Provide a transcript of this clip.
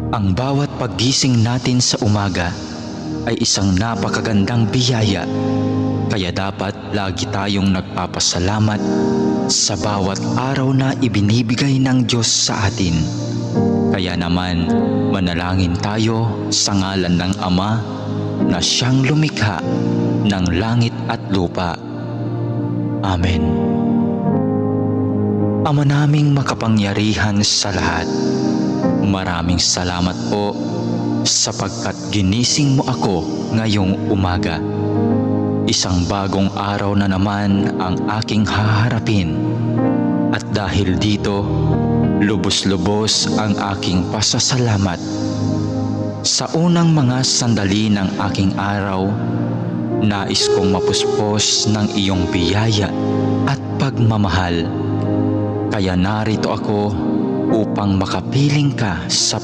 Ang bawat paggising natin sa umaga ay isang napakagandang biyaya, kaya dapat lagi tayong nagpapasalamat sa bawat araw na ibinibigay ng Diyos sa atin. Kaya naman, manalangin tayo sa ngalan ng Ama na siyang lumikha ng langit at lupa. Amen. Ama naming makapangyarihan sa lahat, maraming salamat po sapagkat ginising mo ako ngayong umaga. Isang bagong araw na naman ang aking haharapin. At dahil dito, lubos-lubos ang aking pasasalamat. Sa unang mga sandali ng aking araw, nais kong mapuspos ng iyong biyaya at pagmamahal. Kaya narito ako upang makapiling ka sa